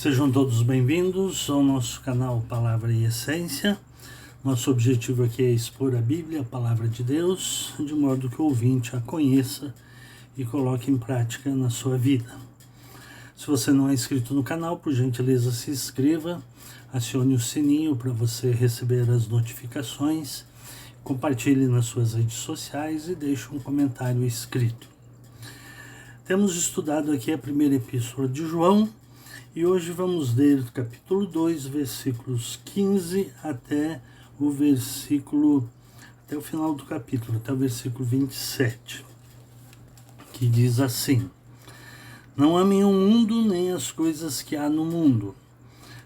Sejam todos bem-vindos ao nosso canal Palavra e Essência. Nosso objetivo aqui é expor a Bíblia, a Palavra de Deus, de modo que o ouvinte a conheça e coloque em prática na sua vida. Se você não é inscrito no canal, por gentileza se inscreva, acione o sininho para você receber as notificações, compartilhe nas suas redes sociais e deixe um comentário escrito. Temos estudado aqui a primeira epístola de João, e hoje vamos ler o capítulo 2, versículos 15 até o final do capítulo, até o versículo 27, que diz assim: Não amem o mundo nem as coisas que há no mundo.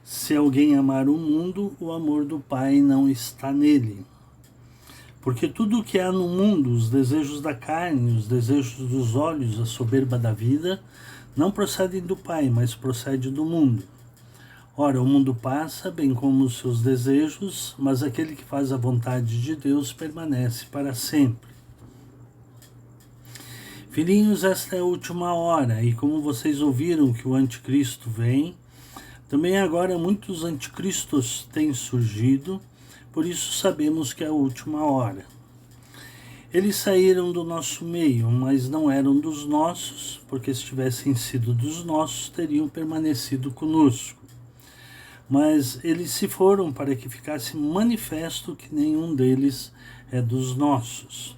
Se alguém amar o mundo, o amor do Pai não está nele. Porque tudo o que há no mundo, os desejos da carne, os desejos dos olhos, a soberba da vida, não procedem do Pai, mas procede do mundo. Ora, o mundo passa, bem como os seus desejos, mas aquele que faz a vontade de Deus permanece para sempre. Filhinhos, esta é a última hora, e como vocês ouviram que o anticristo vem, também agora muitos anticristos têm surgido, por isso sabemos que é a última hora. Eles saíram do nosso meio, mas não eram dos nossos, porque se tivessem sido dos nossos, teriam permanecido conosco. Mas eles se foram para que ficasse manifesto que nenhum deles é dos nossos.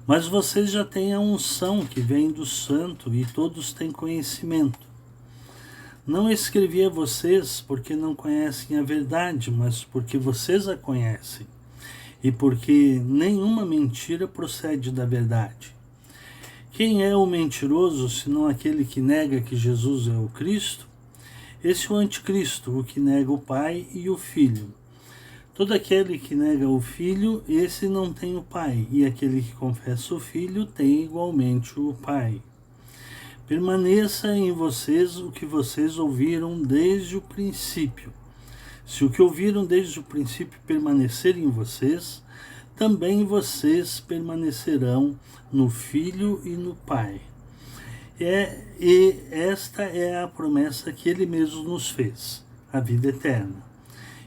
Mas vocês já têm a unção que vem do Santo e todos têm conhecimento. Não escrevi a vocês porque não conhecem a verdade, mas porque vocês a conhecem. E porque nenhuma mentira procede da verdade. Quem é o mentiroso, senão aquele que nega que Jesus é o Cristo? Esse é o anticristo, o que nega o Pai e o Filho. Todo aquele que nega o Filho, esse não tem o Pai, e aquele que confessa o Filho tem igualmente o Pai. Permaneça em vocês o que vocês ouviram desde o princípio. Se o que ouviram desde o princípio permanecer em vocês, também vocês permanecerão no Filho e no Pai. E esta é a promessa que Ele mesmo nos fez, a vida eterna.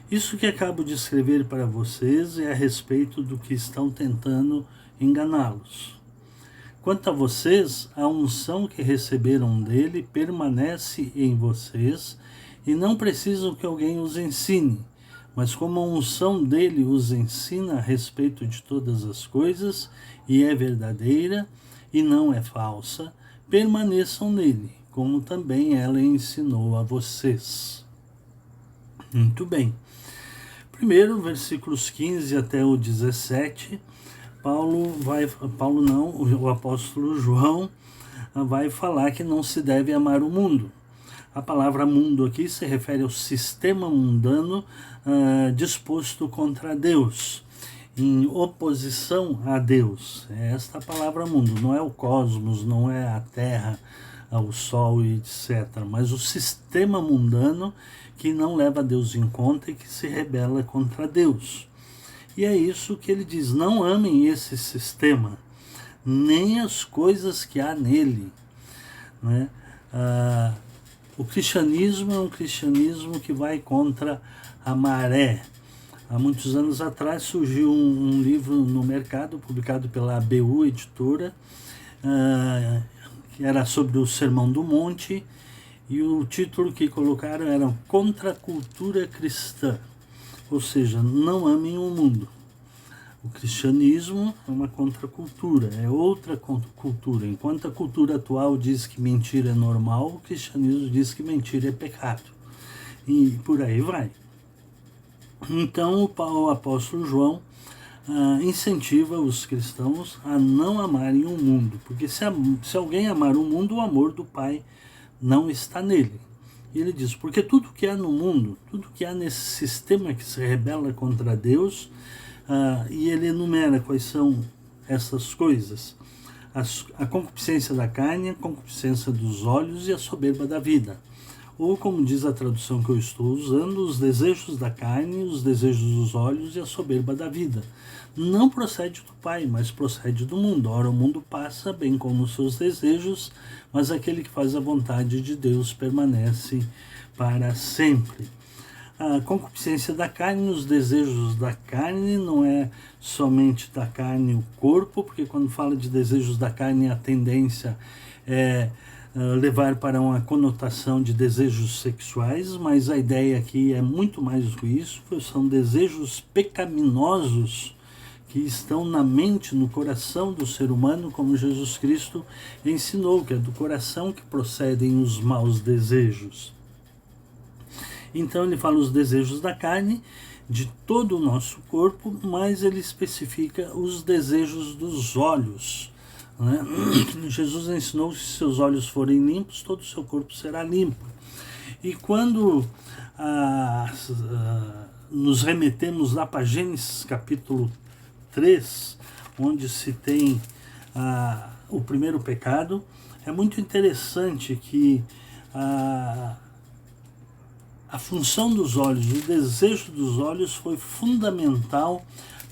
Isso que acabo de escrever para vocês é a respeito do que estão tentando enganá-los. Quanto a vocês, a unção que receberam dele permanece em vocês e não precisam que alguém os ensine, mas como a unção dele os ensina a respeito de todas as coisas e é verdadeira e não é falsa, permaneçam nele, como também ela ensinou a vocês. Muito bem. Primeiro, versículos 15 até o 17, o apóstolo João vai falar que não se deve amar o mundo. A palavra mundo aqui se refere ao sistema mundano disposto contra Deus, em oposição a Deus. É esta a palavra mundo, não é o cosmos, não é a terra, o sol, etc. Mas o sistema mundano que não leva Deus em conta e que se rebela contra Deus. E é isso que ele diz: não amem esse sistema, nem as coisas que há nele, né? O cristianismo é um cristianismo que vai contra a maré. Há muitos anos atrás surgiu um livro no mercado, publicado pela ABU Editora, que era sobre o Sermão do Monte, e o título que colocaram era Contra a Cultura Cristã, ou seja, não amem o mundo. O cristianismo é uma contracultura, é outra cultura. Enquanto a cultura atual diz que mentira é normal, o cristianismo diz que mentira é pecado. E por aí vai. Então o apóstolo João incentiva os cristãos a não amarem o mundo, porque se alguém amar o mundo, o amor do Pai não está nele. E ele diz, porque tudo que há no mundo, tudo que há nesse sistema que se rebela contra Deus, e ele enumera quais são essas coisas: a concupiscência da carne, a concupiscência dos olhos e a soberba da vida. Ou, como diz a tradução que eu estou usando, os desejos da carne, os desejos dos olhos e a soberba da vida. Não procede do Pai, mas procede do mundo. Ora, o mundo passa, bem como os seus desejos, mas aquele que faz a vontade de Deus permanece para sempre. A concupiscência da carne, os desejos da carne, não é somente da carne o corpo, porque quando fala de desejos da carne, a tendência é levar para uma conotação de desejos sexuais, mas a ideia aqui é muito mais do que isso, são desejos pecaminosos que estão na mente, no coração do ser humano, como Jesus Cristo ensinou, que é do coração que procedem os maus desejos. Então ele fala os desejos da carne, de todo o nosso corpo, mas ele especifica os desejos dos olhos. Né? Jesus ensinou que se seus olhos forem limpos, todo o seu corpo será limpo. E quando nos remetemos lá para Gênesis capítulo 3, onde se tem o primeiro pecado, é muito interessante que a função dos olhos, o desejo dos olhos foi fundamental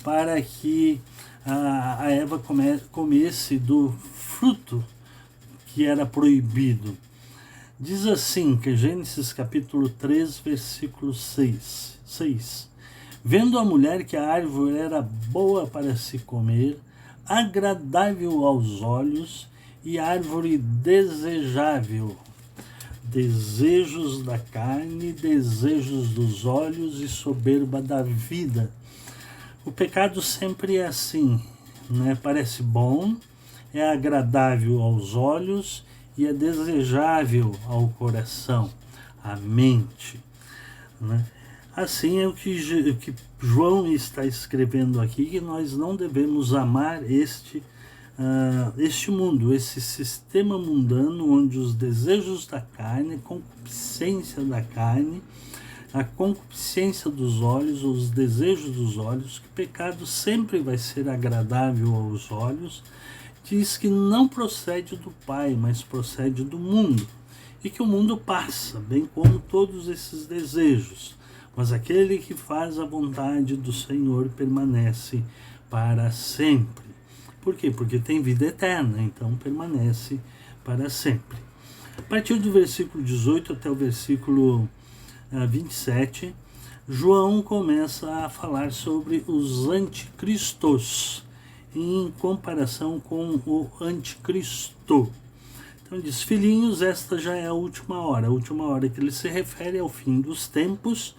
para que a Eva comesse do fruto que era proibido. Diz assim, que Gênesis capítulo 3, versículo 6. Vendo a mulher que a árvore era boa para se comer, agradável aos olhos e árvore desejável, desejos da carne, desejos dos olhos e soberba da vida. O pecado sempre é assim, né? Parece bom, é agradável aos olhos e é desejável ao coração, à mente, né? Assim é o que João está escrevendo aqui, que nós não devemos amar este mundo, esse sistema mundano onde os desejos da carne, a concupiscência da carne, a concupiscência dos olhos, os desejos dos olhos, que o pecado sempre vai ser agradável aos olhos, diz que não procede do Pai, mas procede do mundo, e que o mundo passa, bem como todos esses desejos, mas aquele que faz a vontade do Senhor permanece para sempre. Por quê? Porque tem vida eterna, então permanece para sempre. A partir do versículo 18 até o versículo 27, João começa a falar sobre os anticristos, em comparação com o anticristo. Então diz, filhinhos, esta já é a última hora que ele se refere ao fim dos tempos.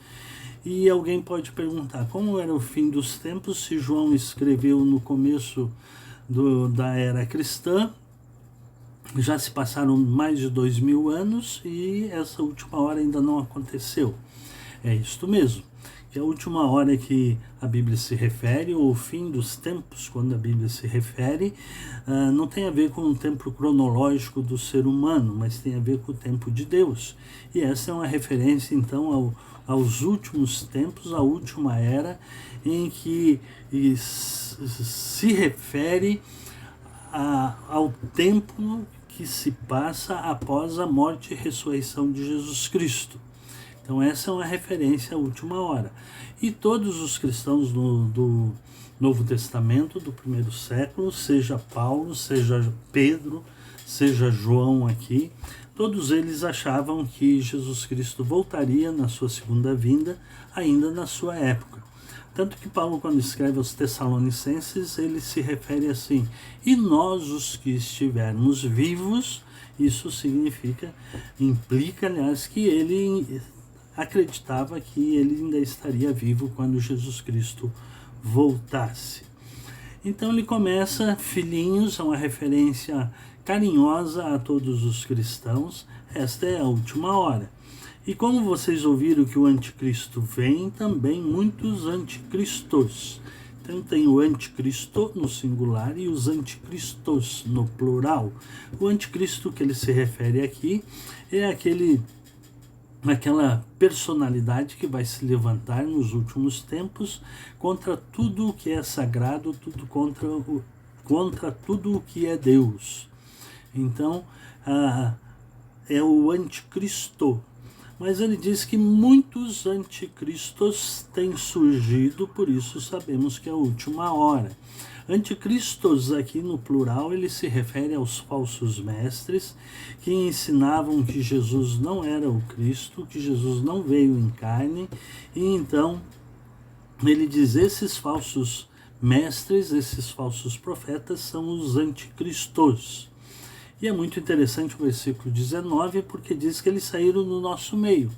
E alguém pode perguntar, como era o fim dos tempos, se João escreveu no começo da era cristã? Já se passaram mais de 2000 anos e essa última hora ainda não aconteceu. É isto mesmo, que a última hora que a Bíblia se refere, ou o fim dos tempos, quando a Bíblia se refere, não tem a ver com o tempo cronológico do ser humano, mas tem a ver com o tempo de Deus. E essa é uma referência, então, aos últimos tempos, à última era, em que se refere ao tempo que se passa após a morte e ressurreição de Jesus Cristo. Então essa é uma referência à última hora. E todos os cristãos do Novo Testamento, do primeiro século, seja Paulo, seja Pedro, seja João aqui, todos eles achavam que Jesus Cristo voltaria na sua segunda vinda, ainda na sua época. Tanto que Paulo, quando escreve aos Tessalonicenses, ele se refere assim, e nós os que estivermos vivos, isso implica, aliás, que ele acreditava que ele ainda estaria vivo quando Jesus Cristo voltasse. Então ele começa, filhinhos, é uma referência carinhosa a todos os cristãos, esta é a última hora. E como vocês ouviram que o anticristo vem, também muitos anticristos. Então tem o anticristo no singular e os anticristos no plural. O anticristo que ele se refere aqui é aquela personalidade que vai se levantar nos últimos tempos contra tudo o que é sagrado, contra tudo o que é Deus. Então, é o anticristo. Mas ele diz que muitos anticristos têm surgido, por isso sabemos que é a última hora. Anticristos aqui no plural, ele se refere aos falsos mestres que ensinavam que Jesus não era o Cristo, que Jesus não veio em carne, e então ele diz: esses falsos mestres, esses falsos profetas são os anticristos. E é muito interessante o versículo 19, porque diz que eles saíram do nosso meio,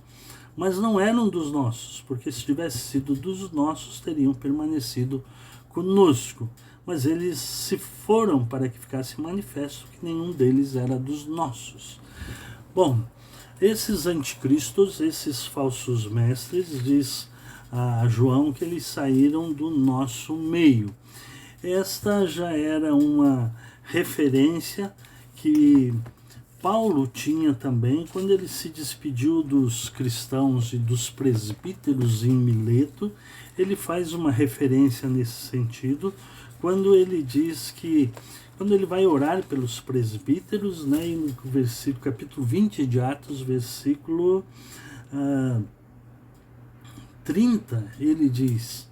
mas não eram dos nossos, porque se tivesse sido dos nossos, teriam permanecido conosco. Mas eles se foram para que ficasse manifesto que nenhum deles era dos nossos. Bom, esses anticristos, esses falsos mestres, diz a João que eles saíram do nosso meio. Esta já era uma referência que Paulo tinha também quando ele se despediu dos cristãos e dos presbíteros em Mileto. Ele faz uma referência nesse sentido quando ele diz que, quando ele vai orar pelos presbíteros, né, e no versículo, capítulo 20 de Atos, versículo 30, ele diz: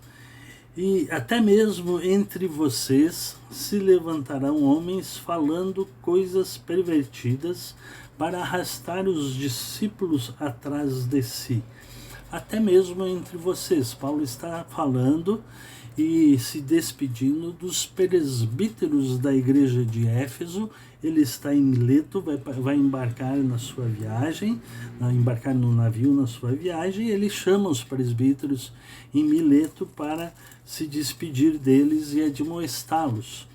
e até mesmo entre vocês se levantarão homens falando coisas pervertidas para arrastar os discípulos atrás de si. Até mesmo entre vocês. Paulo está falando e se despedindo dos presbíteros da igreja de Éfeso. Ele está em Mileto, vai embarcar na sua viagem, embarcar no navio na sua viagem, e ele chama os presbíteros em Mileto para se despedir deles e admoestá-los.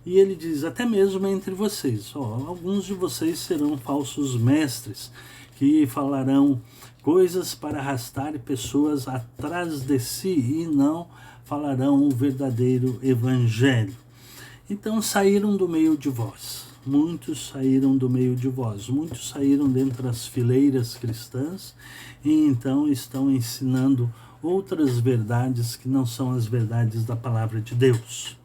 E ele diz: até mesmo entre vocês, alguns de vocês serão falsos mestres, que falarão coisas para arrastar pessoas atrás de si e não falarão o verdadeiro evangelho. Então saíram do meio de vós. Muitos saíram do meio de vós, muitos saíram dentre as fileiras cristãs e então estão ensinando outras verdades que não são as verdades da palavra de Deus.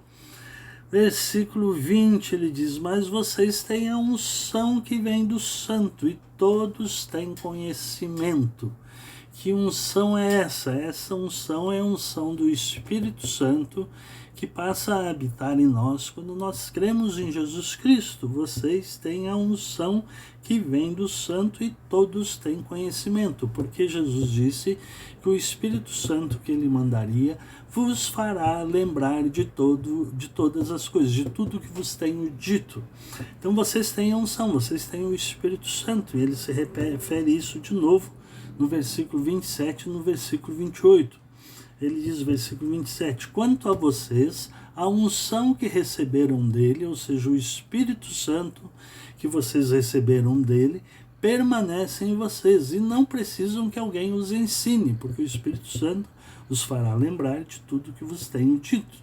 Versículo 20, ele diz: mas vocês têm a unção que vem do santo e todos têm conhecimento. Que unção é essa? Essa unção é a unção do Espírito Santo que passa a habitar em nós quando nós cremos em Jesus Cristo. Vocês têm a unção que vem do santo e todos têm conhecimento, porque Jesus disse que o Espírito Santo que ele mandaria vos fará lembrar de todas as coisas, de tudo que vos tenho dito. Então vocês têm a unção, vocês têm o Espírito Santo, e ele se refere isso de novo no versículo 27 e no versículo 28. Ele diz, versículo 27, quanto a vocês, a unção que receberam dele, ou seja, o Espírito Santo que vocês receberam dele, permanece em vocês e não precisam que alguém os ensine, porque o Espírito Santo os fará lembrar de tudo que vos tenho dito.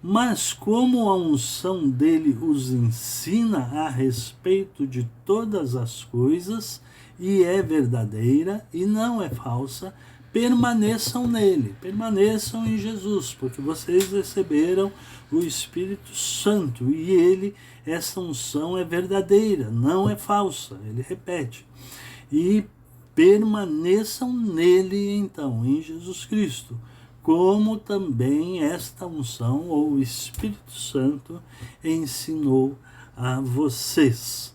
Mas como a unção dele os ensina a respeito de todas as coisas, e é verdadeira e não é falsa, permaneçam nele, permaneçam em Jesus, porque vocês receberam o Espírito Santo e ele, essa unção é verdadeira, não é falsa, ele repete. E permaneçam nele então, em Jesus Cristo, como também esta unção ou o Espírito Santo ensinou a vocês.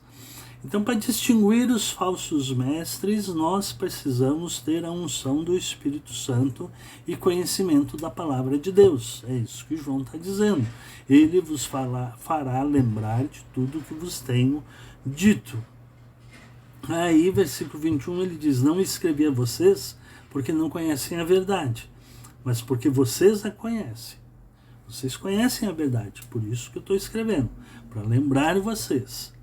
Então, para distinguir os falsos mestres, nós precisamos ter a unção do Espírito Santo e conhecimento da palavra de Deus. É isso que João está dizendo. Ele vos fará lembrar de tudo que vos tenho dito. Aí, versículo 21, ele diz, não escrevi a vocês porque não conhecem a verdade, mas porque vocês a conhecem. Vocês conhecem a verdade, por isso que eu estou escrevendo, para lembrar vocês.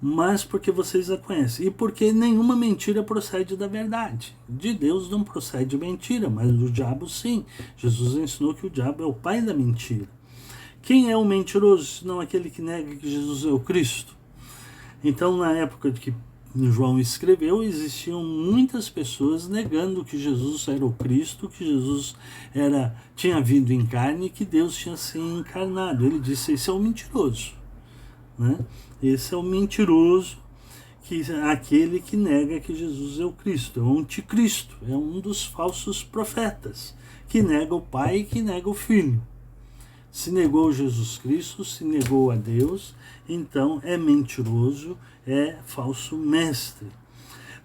Mas porque vocês a conhecem. E porque nenhuma mentira procede da verdade. De Deus não procede mentira, mas do diabo sim. Jesus ensinou que o diabo é o pai da mentira. Quem é o mentiroso, senão aquele que nega que Jesus é o Cristo? Então, na época de que João escreveu, existiam muitas pessoas negando que Jesus era o Cristo, que Jesus tinha vindo em carne e que Deus tinha se encarnado. Ele disse, esse é o mentiroso. Né? Esse é o mentiroso, aquele que nega que Jesus é o Cristo, é o anticristo, é um dos falsos profetas, que nega o Pai e que nega o Filho. Se negou Jesus Cristo, se negou a Deus, então é mentiroso, é falso mestre.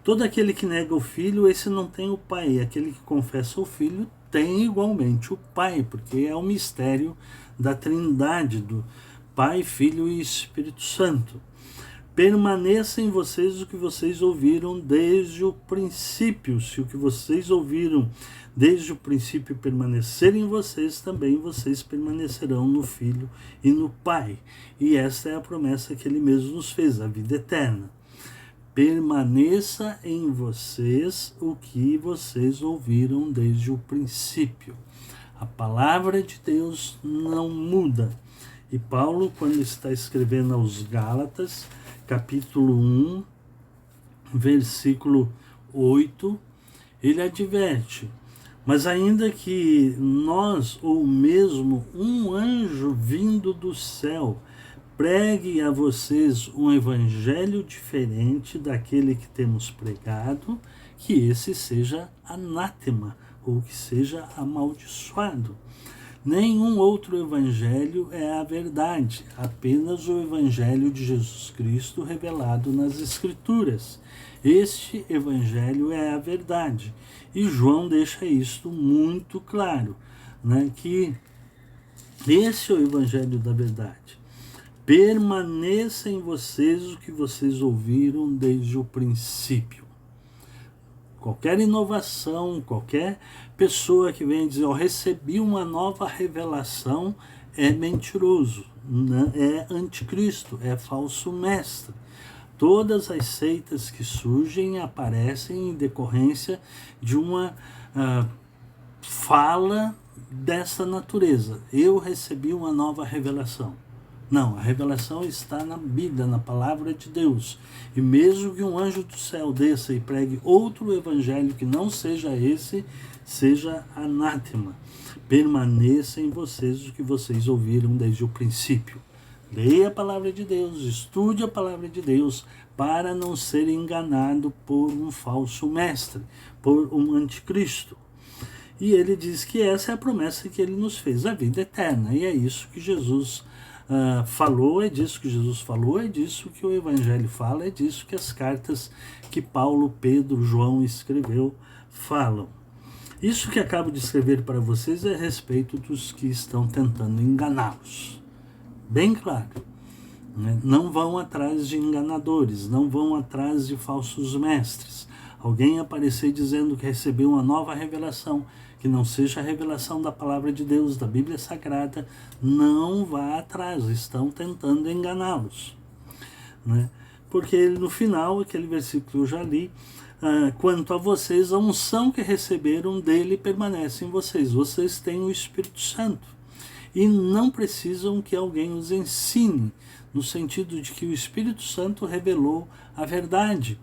Todo aquele que nega o Filho, esse não tem o Pai. Aquele que confessa o Filho tem igualmente o Pai, porque é o mistério da Trindade, do Pai, Filho e Espírito Santo. Permaneça em vocês o que vocês ouviram desde o princípio. Se o que vocês ouviram desde o princípio permanecer em vocês, também vocês permanecerão no Filho e no Pai. E esta é a promessa que Ele mesmo nos fez, a vida eterna. Permaneça em vocês o que vocês ouviram desde o princípio. A palavra de Deus não muda. E Paulo, quando está escrevendo aos Gálatas, capítulo 1, versículo 8, ele adverte: mas ainda que nós, ou mesmo um anjo vindo do céu, pregue a vocês um evangelho diferente daquele que temos pregado, que esse seja anátema, ou que seja amaldiçoado. Nenhum outro evangelho é a verdade, apenas o evangelho de Jesus Cristo revelado nas Escrituras. Este evangelho é a verdade. E João deixa isto muito claro, né, que esse é o evangelho da verdade. Permaneça em vocês o que vocês ouviram desde o princípio. Qualquer inovação, qualquer pessoa que venha dizer, eu recebi uma nova revelação, é mentiroso, né? É anticristo, é falso mestre. Todas as seitas que surgem aparecem em decorrência de uma fala dessa natureza. Eu recebi uma nova revelação. Não, a revelação está na Bíblia, na palavra de Deus. E mesmo que um anjo do céu desça e pregue outro evangelho que não seja esse, seja anátema. Permaneça em vocês o que vocês ouviram desde o princípio. Leia a palavra de Deus, estude a palavra de Deus, para não ser enganado por um falso mestre, por um anticristo. E ele diz que essa é a promessa que ele nos fez, a vida eterna. E é isso que Jesus falou, é disso que Jesus falou, é disso que o Evangelho fala, é disso que as cartas que Paulo, Pedro, João escreveu falam. Isso que acabo de escrever para vocês é a respeito dos que estão tentando enganá-los. Bem claro. Né? Não vão atrás de enganadores, não vão atrás de falsos mestres. Alguém aparecer dizendo que recebeu uma nova revelação, que não seja a revelação da palavra de Deus, da Bíblia Sagrada, não vá atrás, estão tentando enganá-los. Né? Porque no final, aquele versículo que eu já li, quanto a vocês, a unção que receberam dele permanece em vocês. Vocês têm o Espírito Santo e não precisam que alguém os ensine, no sentido de que o Espírito Santo revelou a verdade.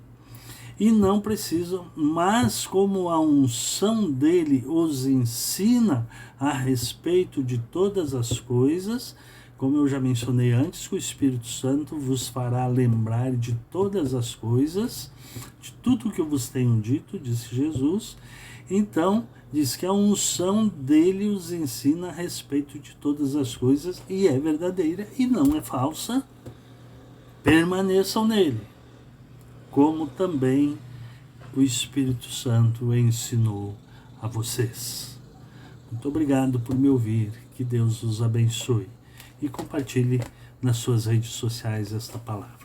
E não precisam, mas como a unção dele os ensina a respeito de todas as coisas, como eu já mencionei antes, que o Espírito Santo vos fará lembrar de todas as coisas, de tudo que eu vos tenho dito, disse Jesus. Então, diz que a unção dele os ensina a respeito de todas as coisas, e é verdadeira e não é falsa. Permaneçam nele, como também o Espírito Santo ensinou a vocês. Muito obrigado por me ouvir, que Deus os abençoe. E compartilhe nas suas redes sociais esta palavra.